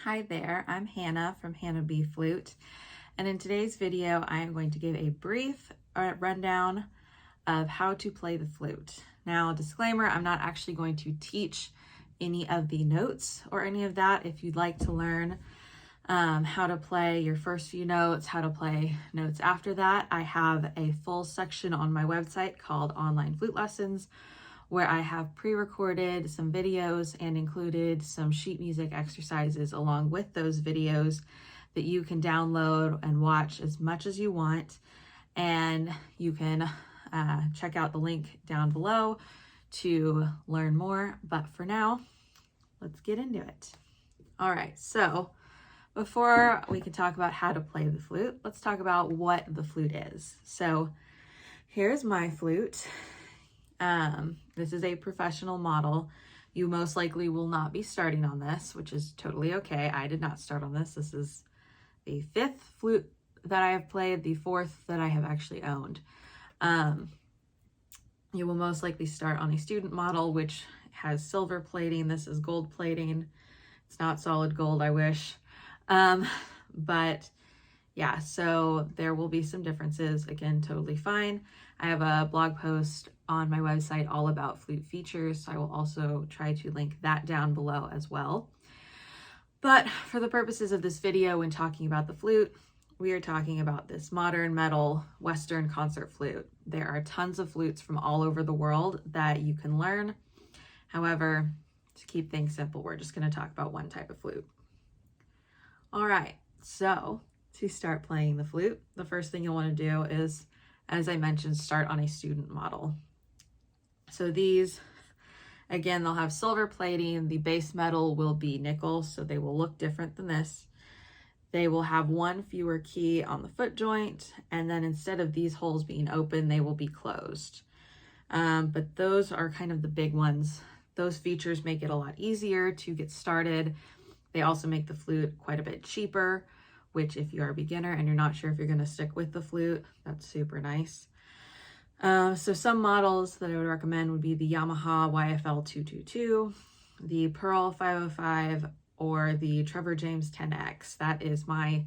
Hi there, I'm Hannah from Hannah B Flute, and in today's video I am going to give a brief rundown of how to play the flute. Now, disclaimer, I'm not actually going to teach any of the notes or any of that. If you'd like to learn how to play your first few notes, how to play notes after that, I have a full section on my website called Online Flute Lessons, where I have pre-recorded some videos and included some sheet music exercises along with those videos that you can download and watch as much as you want. And you can check out the link down below to learn more. But for now, let's get into it. All right, so before we can talk about how to play the flute, let's talk about what the flute is. So here's my flute. This is a professional model. You most likely will not be starting on this, which is totally okay. I did not start on this. This is the 5th flute that I have played, the 4th that I have actually owned. You will most likely start on a student model, which has silver plating. This is gold plating. It's not solid gold, I wish. But yeah, so there will be some differences. Again, totally fine. I have a blog post on my website all about flute features, so I will also try to link that down below as well. But for the purposes of this video, when talking about the flute, we are talking about this modern metal Western concert flute. There are tons of flutes from all over the world that you can learn. However, to keep things simple, we're just going to talk about one type of flute. All right, so to start playing the flute, the first thing you'll want to do is, as I mentioned, start on a student model. So these, again, they'll have silver plating. The base metal will be nickel, so they will look different than this. They will have one fewer key on the foot joint, and then instead of these holes being open, they will be closed. But those are kind of the big ones. Those features make it a lot easier to get started. They also make the flute quite a bit cheaper, which if you are a beginner and you're not sure if you're going to stick with the flute, that's super nice. So some models that I would recommend would be the Yamaha YFL 222, the Pearl 505, or the Trevor James 10X. That is my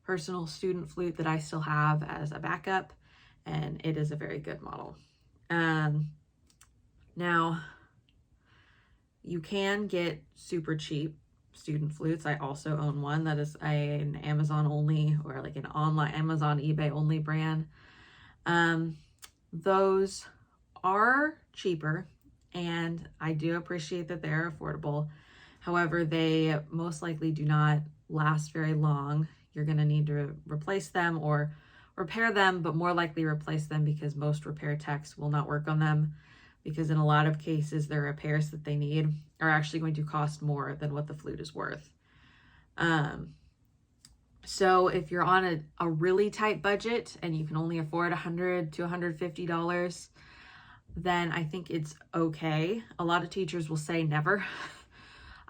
personal student flute that I still have as a backup, and it is a very good model. Now, you can get super cheap student flutes. I also own one that is an Amazon only, or like an online Amazon eBay only brand. Those are cheaper, and I do appreciate that they're affordable. However, they most likely do not last very long. You're going to need to replace them or repair them, but more likely replace them because most repair techs will not work on them, because in a lot of cases, the repairs that they need are actually going to cost more than what the flute is worth. So if you're on a really tight budget and you can only afford $100 to $150, then I think it's okay. A lot of teachers will say never.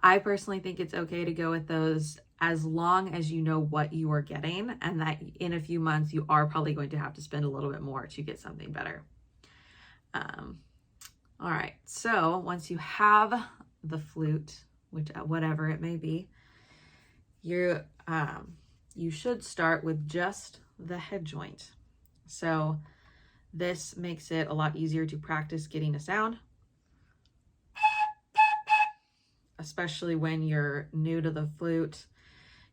I personally think it's okay to go with those as long as you know what you are getting, and that in a few months you are probably going to have to spend a little bit more to get something better. All right, so once you have the flute, whatever it may be, you should start with just the head joint. So this makes it a lot easier to practice getting a sound, especially when you're new to the flute.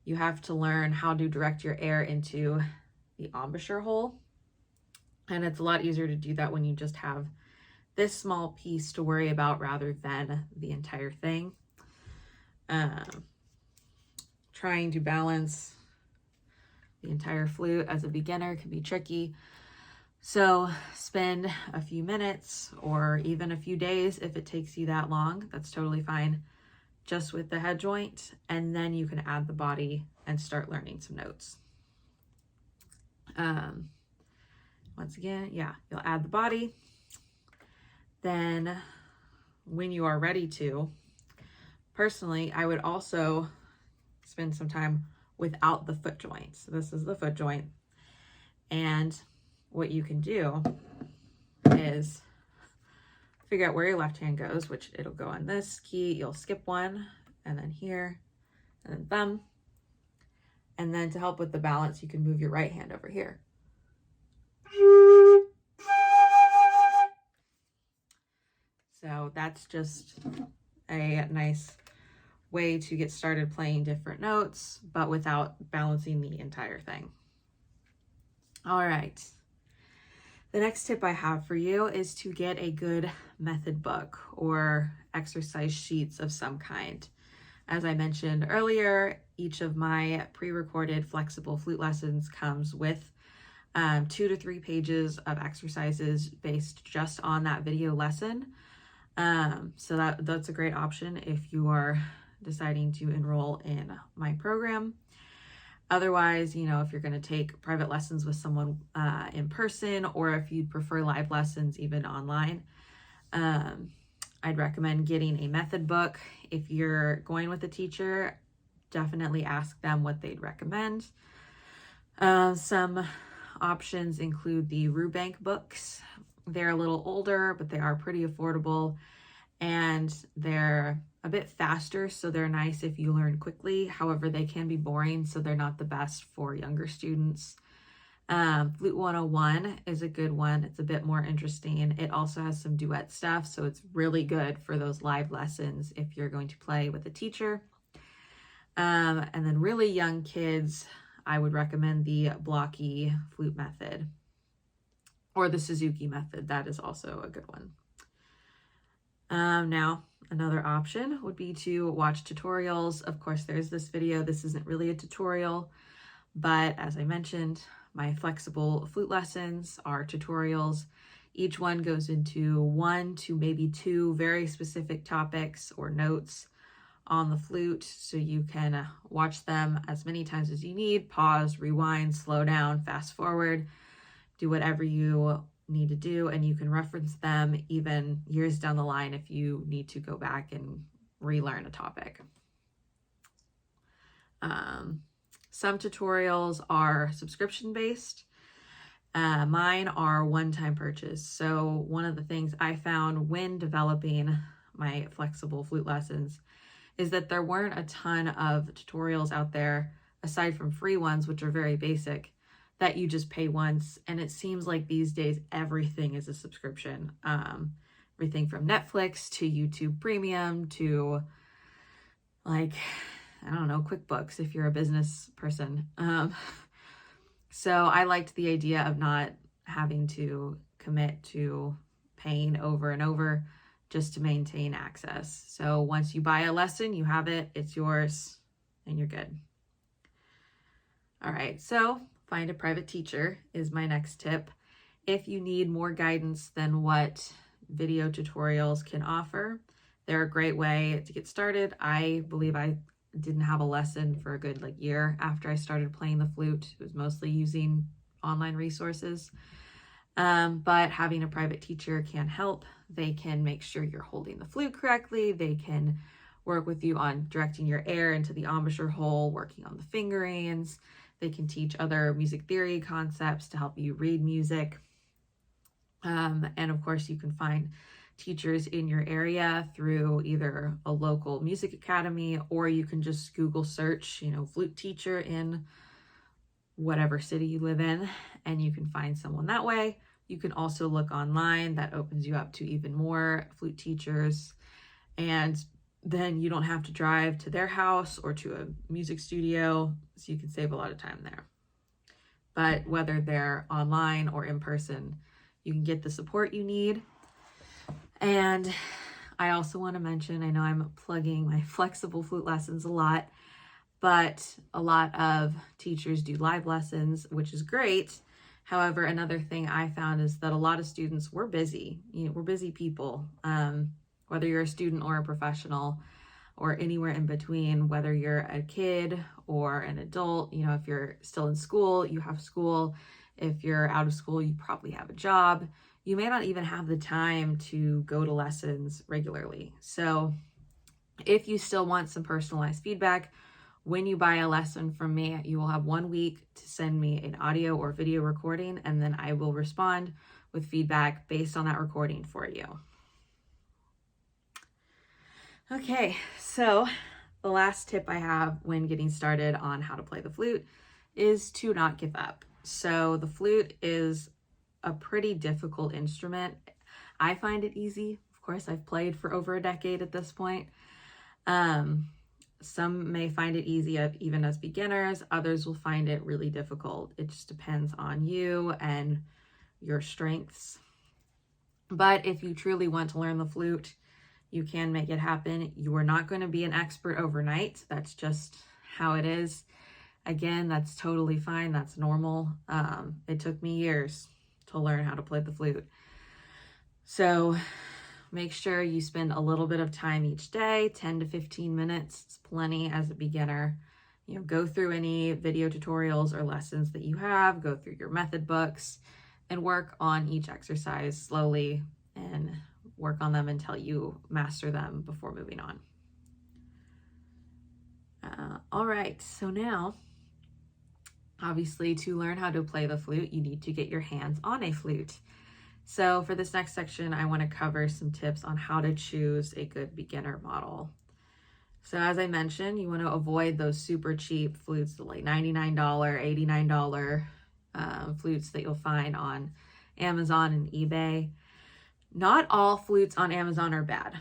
You have to learn how to direct your air into the embouchure hole, and it's a lot easier to do that when you just have this small piece to worry about rather than the entire thing. Trying to balance the entire flute as a beginner can be tricky. So spend a few minutes or even a few days if it takes you that long. That's totally fine, just with the head joint, and then you can add the body and start learning some notes. Once again, yeah, you'll add the body. Then when you are ready to, personally, I would also spend some time without the foot joint. So this is the foot joint. And what you can do is figure out where your left hand goes, which it'll go on this key. You'll skip one, and then here, and then thumb. And then to help with the balance, you can move your right hand over here. So that's just a nice way to get started playing different notes, but without balancing the entire thing. All right. The next tip I have for you is to get a good method book or exercise sheets of some kind. As I mentioned earlier, each of my pre-recorded flexible flute lessons comes with 2 to 3 pages of exercises based just on that video lesson. So that's a great option if you are deciding to enroll in my program. Otherwise, if you're going to take private lessons with someone in person, or if you'd prefer live lessons even online, I'd recommend getting a method book. If you're going with a teacher, definitely ask them what they'd recommend. Some options include the Rubank books. They're a little older, but they are pretty affordable, and they're a bit faster, so they're nice if you learn quickly. However, they can be boring, so they're not the best for younger students. Flute 101 is a good one. It's a bit more interesting. It also has some duet stuff, so it's really good for those live lessons if you're going to play with a teacher. And then really young kids, I would recommend the blocky flute method or the Suzuki method. That is also a good one. Now, another option would be to watch tutorials. Of course, there's this video. This isn't really a tutorial, but as I mentioned, my flexible flute lessons are tutorials. Each one goes into 1 to maybe 2 very specific topics or notes on the flute, so you can watch them as many times as you need, pause, rewind, slow down, fast forward, do whatever you need to do, and you can reference them even years down the line if you need to go back and relearn a topic. Some tutorials are subscription based. Mine are one-time purchase. So one of the things I found when developing my flexible flute lessons is that there weren't a ton of tutorials out there, aside from free ones, which are very basic, that you just pay once. And it seems like these days, everything is a subscription. Everything from Netflix to YouTube Premium to QuickBooks if you're a business person. So I liked the idea of not having to commit to paying over and over just to maintain access. So once you buy a lesson, you have it, it's yours, and you're good. All right, so find a private teacher is my next tip. If you need more guidance than what video tutorials can offer, they're a great way to get started. I believe I didn't have a lesson for a good year after I started playing the flute. It was mostly using online resources. But having a private teacher can help. They can make sure you're holding the flute correctly. They can work with you on directing your air into the embouchure hole, working on the fingerings. They can teach other music theory concepts to help you read music. And of course, you can find teachers in your area through either a local music academy, or you can just Google search, flute teacher in whatever city you live in, and you can find someone that way. You can also look online. That opens you up to even more flute teachers. And then you don't have to drive to their house or to a music studio, so you can save a lot of time there. But whether they're online or in person, you can get the support you need. And I also want to mention, I know I'm plugging my flexible flute lessons a lot, but a lot of teachers do live lessons, which is great. However, another thing I found is that a lot of students, we're busy. We're busy people, whether you're a student or a professional or anywhere in between, whether you're a kid or an adult. If you're still in school, you have school. If you're out of school, you probably have a job. You may not even have the time to go to lessons regularly. So if you still want some personalized feedback, when you buy a lesson from me, you will have 1 week to send me an audio or video recording, and then I will respond with feedback based on that recording for you. Okay, so the the last tip I have when getting started on how to play the flute is to not give up. So the flute is a pretty difficult instrument. I find it easy. Of course, I've played for over a decade at this point. Some may find it easy even as beginners. Others will find it really difficult. It just depends on you and your strengths. But if you truly want to learn the flute, you can make it happen. You are not going to be an expert overnight. That's just how it is. Again, that's totally fine. That's normal. It took me years to learn how to play the flute. So make sure you spend a little bit of time each day, 10 to 15 minutes. It's plenty as a beginner. Go through any video tutorials or lessons that you have, go through your method books, and work on each exercise slowly and work on them until you master them before moving on. All right, so now, obviously, to learn how to play the flute, you need to get your hands on a flute. So for this next section, I want to cover some tips on how to choose a good beginner model. So as I mentioned, you want to avoid those super cheap flutes, the like $99, $89 flutes that you'll find on Amazon and eBay. Not all flutes on Amazon are bad.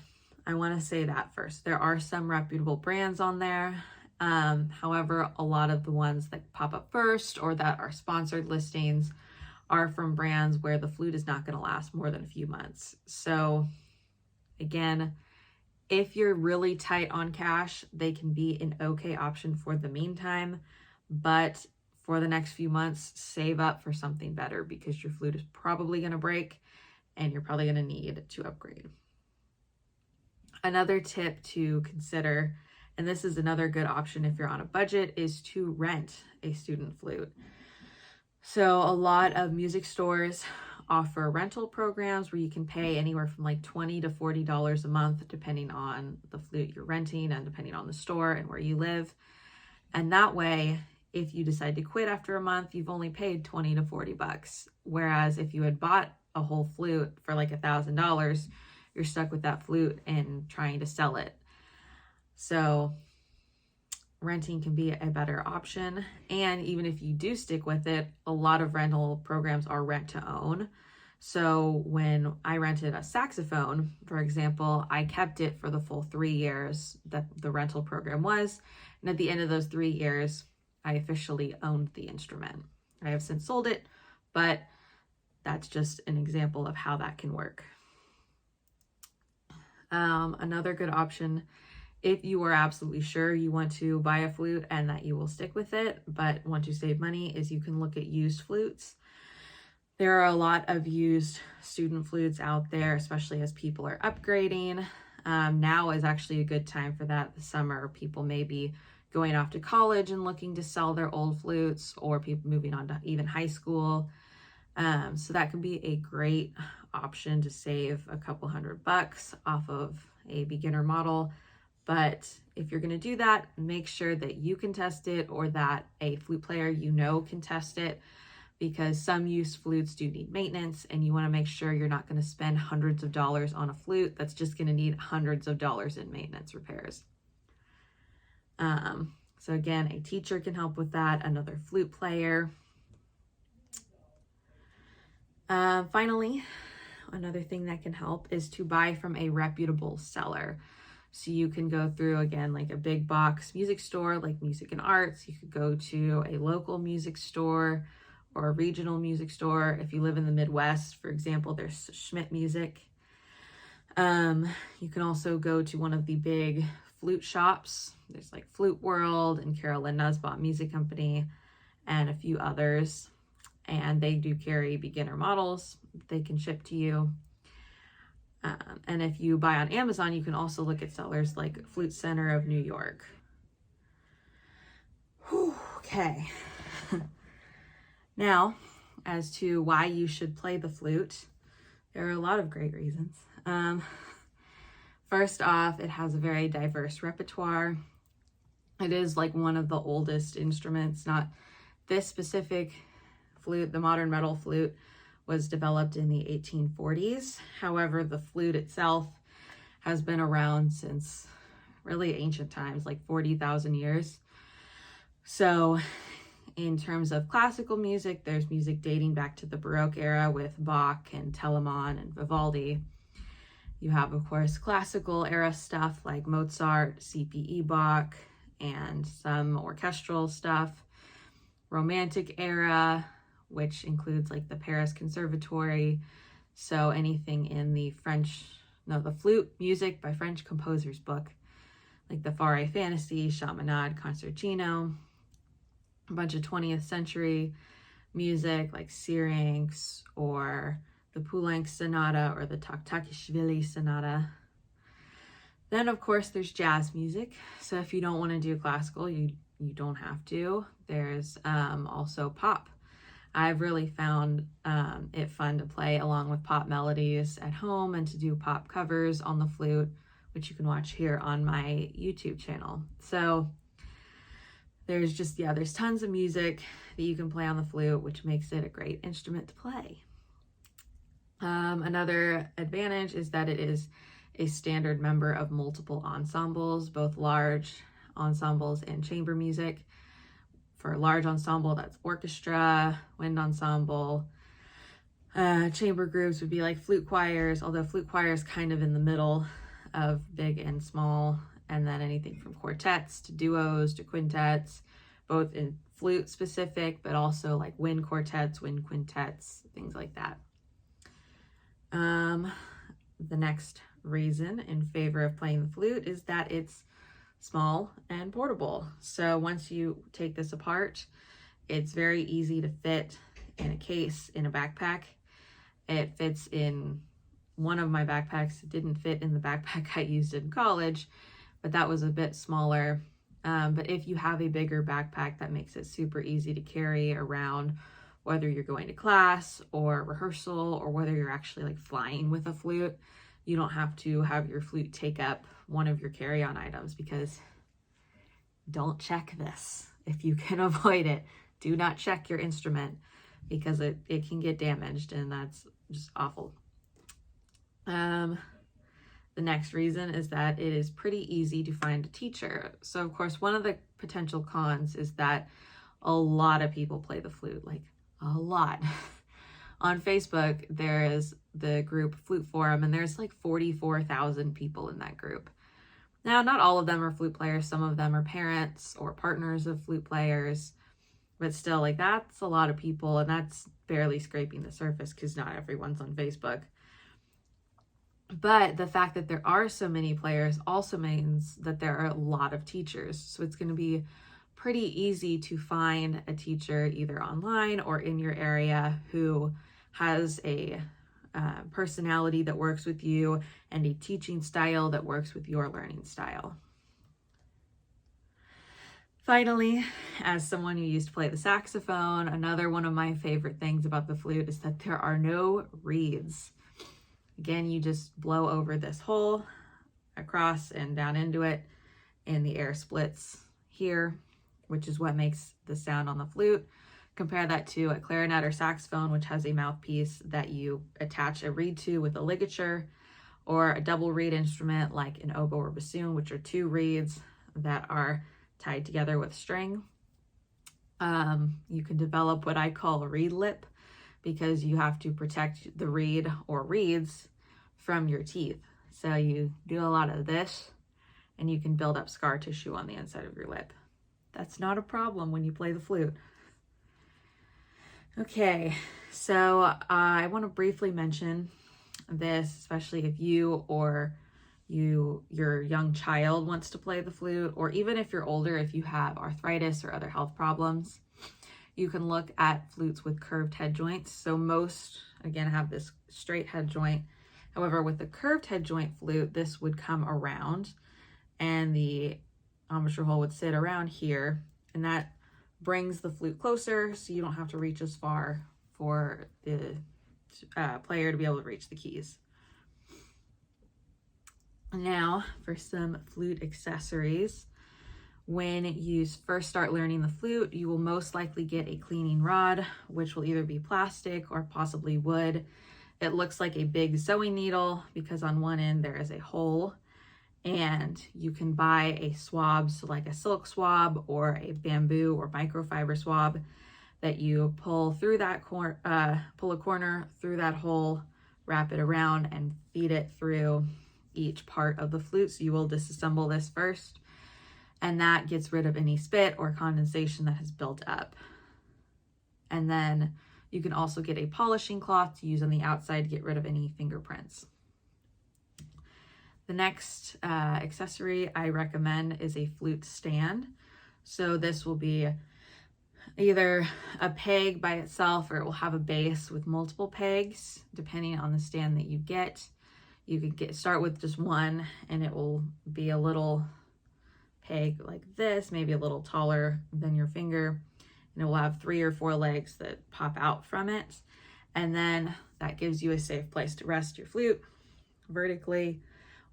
I want to say that first. There are some reputable brands on there. However, a lot of the ones that pop up first or that are sponsored listings are from brands where the flute is not going to last more than a few months. So again, if you're really tight on cash, they can be an okay option for the meantime, but for the next few months, save up for something better because your flute is probably going to break and you're probably going to need to upgrade. Another tip to consider, and this is another good option if you're on a budget, is to rent a student flute. So a lot of music stores offer rental programs where you can pay anywhere from like $20 to $40 a month, depending on the flute you're renting and depending on the store and where you live. And that way, if you decide to quit after a month, you've only paid 20 to 40 bucks. Whereas if you had bought a whole flute for like $1,000, you're stuck with that flute and trying to sell it. So renting can be a better option. And even if you do stick with it, a lot of rental programs are rent to own. So when I rented a saxophone, for example, I kept it for the full 3 years that the rental program was. And at the end of those 3 years, I officially owned the instrument. I have since sold it, but that's just an example of how that can work. Another good option, if you are absolutely sure you want to buy a flute and that you will stick with it, but want to save money, is you can look at used flutes. There are a lot of used student flutes out there, especially as people are upgrading. Now is actually a good time for that. The summer, people may be going off to college and looking to sell their old flutes, or people moving on to even high school. So that can be a great option to save a couple $100 off of a beginner model. But if you're going to do that, make sure that you can test it or that a flute player you know can test it, because some used flutes do need maintenance and you want to make sure you're not going to spend hundreds of dollars on a flute that's just going to need hundreds of dollars in maintenance repairs. So again, a teacher can help with that, another flute player. Finally, another thing that can help is to buy from a reputable seller. So you can go through, again, like a big box music store like Music and Arts. You could go to a local music store or a regional music store. If you live in the Midwest, for example, there's Schmidt Music. You can also go to one of the big flute shops. There's like Flute World and Carolyn Nussbaum Music Company and a few others. And they do carry beginner models they can ship to you. And if you buy on Amazon, you can also look at sellers like Flute Center of New York. Whew, okay. Now, as to why you should play the flute, there are a lot of great reasons. First off, it has a very diverse repertoire. It is like one of the oldest instruments. Not this specific flute, the modern metal flute, was developed in the 1840s. However, the flute itself has been around since really ancient times, like 40,000 years. So in terms of classical music, there's music dating back to the Baroque era with Bach and Telemann and Vivaldi. You have, of course, classical era stuff like Mozart, C.P.E. Bach, and some orchestral stuff. Romantic era, which includes like the Paris Conservatory. So anything in the flute music by French composers book, like the Fauré Fantasy, Chaminade, Concertino. A bunch of 20th century music like Syrinx or the Poulenc Sonata or the Toktakishvili Sonata. Then, of course, there's jazz music. So if you don't want to do classical, you don't have to. There's also pop. I've really found it fun to play along with pop melodies at home and to do pop covers on the flute, which you can watch here on my YouTube channel. So there's tons of music that you can play on the flute, which makes it a great instrument to play. Another advantage is that it is a standard member of multiple ensembles, both large ensembles and chamber music. For a large ensemble, that's orchestra, wind ensemble. Chamber groups would be like flute choirs, although flute choir is kind of in the middle of big and small, and then anything from quartets to duos to quintets, both in flute specific, but also like wind quartets, wind quintets, things like that. The next reason in favor of playing the flute is that it's small and portable. So once you take this apart, it's very easy to fit in a case, in a backpack. It fits in one of my backpacks. It didn't fit in the backpack I used in college, but that was a bit smaller. But if you have a bigger backpack, that makes it super easy to carry around, whether you're going to class or rehearsal, or whether you're actually like flying with a flute. You don't have to have your flute take up one of your carry-on items, because don't check this if you can avoid it. Do not check your instrument, because it can get damaged, and that's just awful. The next reason is that it is pretty easy to find a teacher. So of course, one of the potential cons is that a lot of people play the flute, like a lot. On Facebook, there is the group Flute Forum, and there's like 44,000 people in that group. Now, not all of them are flute players. Some of them are parents or partners of flute players, but still, like, that's a lot of people, and that's barely scraping the surface because not everyone's on Facebook. But the fact that there are so many players also means that there are a lot of teachers. So it's going to be pretty easy to find a teacher either online or in your area who has a personality that works with you and a teaching style that works with your learning style. Finally, as someone who used to play the saxophone, another one of my favorite things about the flute is that there are no reeds. Again, you just blow over this hole across and down into it, and the air splits here, which is what makes the sound on the flute. Compare that to a clarinet or saxophone, which has a mouthpiece that you attach a reed to with a ligature, or a double reed instrument like an oboe or bassoon, which are two reeds that are tied together with string. You can develop what I call a reed lip, because you have to protect the reed or reeds from your teeth. So you do a lot of this, and you can build up scar tissue on the inside of your lip. That's not a problem when you play the flute. Okay, so I want to briefly mention this, especially if you or your young child wants to play the flute, or even if you're older, if you have arthritis or other health problems. You can look at flutes with curved head joints. So most, again, have this straight head joint. However, with the curved head joint flute, this would come around, and the embouchure hole would sit around here, and that brings the flute closer, so you don't have to reach as far for the player to be able to reach the keys. Now, for some flute accessories. When you first start learning the flute, you will most likely get a cleaning rod, which will either be plastic or possibly wood. It looks like a big sewing needle because on one end there is a hole, And you can buy a swab, so like a silk swab or a bamboo or microfiber swab that you pull through that pull a corner through that hole, wrap it around, and feed it through each part of the flute. So you will disassemble this first, and that gets rid of any spit or condensation that has built up. And then you can also get a polishing cloth to use on the outside to get rid of any fingerprints. The next accessory I recommend is a flute stand. So this will be either a peg by itself, or it will have a base with multiple pegs, depending on the stand that you get. You could start with just one, and it will be a little peg like this, maybe a little taller than your finger, and it will have 3 or 4 legs that pop out from it. And then that gives you a safe place to rest your flute vertically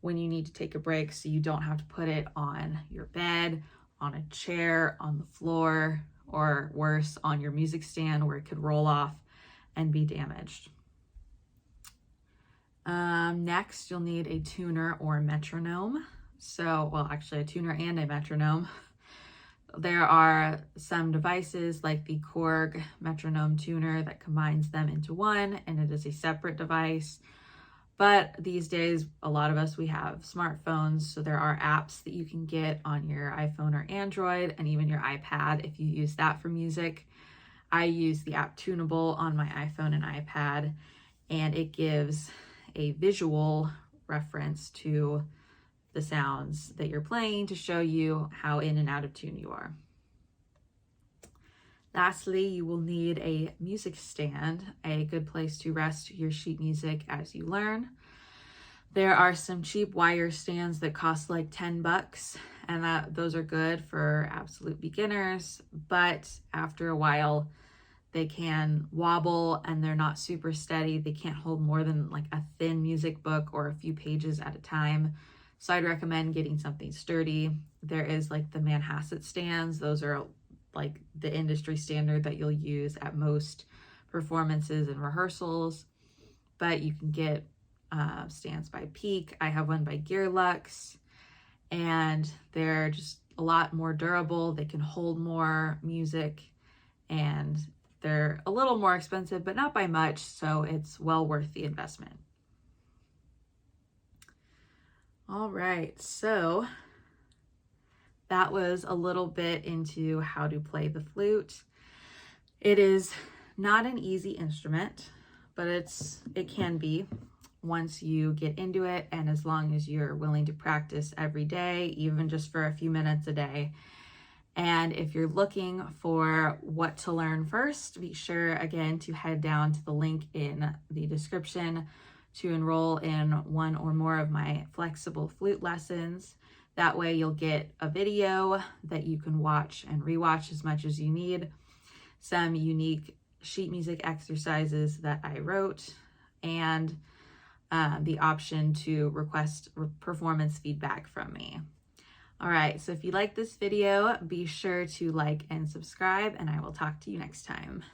when you need to take a break, so you don't have to put it on your bed, on a chair, on the floor, or worse, on your music stand where it could roll off and be damaged. Next, you'll need a tuner or metronome. So, well, actually a tuner and a metronome. There are some devices like the Korg metronome tuner that combines them into one, and it is a separate device. But these days, a lot of us, we have smartphones, so there are apps that you can get on your iPhone or Android, and even your iPad if you use that for music. I use the app Tunable on my iPhone and iPad, and it gives a visual reference to the sounds that you're playing to show you how in and out of tune you are. Lastly, you will need a music stand, a good place to rest your sheet music as you learn. There are some cheap wire stands that cost like $10, and those are good for absolute beginners, but after a while they can wobble and they're not super steady. They can't hold more than like a thin music book or a few pages at a time. So I'd recommend getting something sturdy. There is like the Manhasset stands. Those are like the industry standard that you'll use at most performances and rehearsals, but you can get stands by Peak. I have one by Gearlux, and they're just a lot more durable. They can hold more music, and they're a little more expensive, but not by much, so it's well worth the investment. All right, so that was a little bit into how to play the flute. It is not an easy instrument, but it can be once you get into it, and as long as you're willing to practice every day, even just for a few minutes a day. And if you're looking for what to learn first, be sure again to head down to the link in the description to enroll in one or more of my flexible flute lessons. That way you'll get a video that you can watch and rewatch as much as you need, some unique sheet music exercises that I wrote, and the option to request performance feedback from me. All right, so if you like this video, be sure to like and subscribe, and I will talk to you next time.